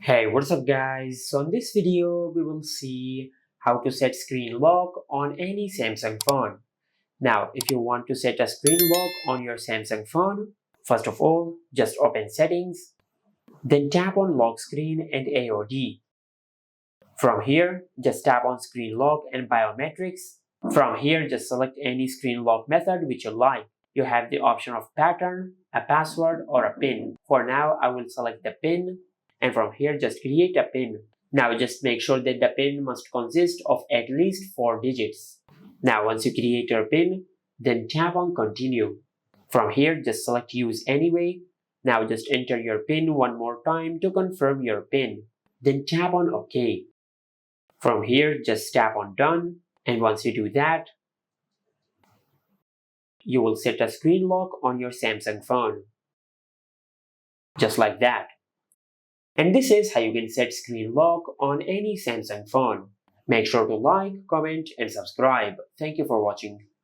Hey, what's up guys? So in this video, we will see how to set screen lock on any Samsung phone. Now, if you want to set a screen lock on your Samsung phone, first of all, just open settings, then tap on lock screen and AOD. From here, just tap on screen lock and biometrics. From here, just select any screen lock method which you like. You have the option of pattern, a password, or a PIN. For now, I will select the PIN, and from here, just create a PIN. Now, just make sure that the PIN must consist of at least 4 digits. Now, once you create your PIN, then tap on continue. From here, just select use anyway. Now, just enter your PIN one more time to confirm your PIN. Then tap on OK. From here, just tap on done, and once you do that, you will set a screen lock on your Samsung phone. Just like that. And this is how you can set screen lock on any Samsung phone. Make sure to like, comment, and subscribe. Thank you for watching.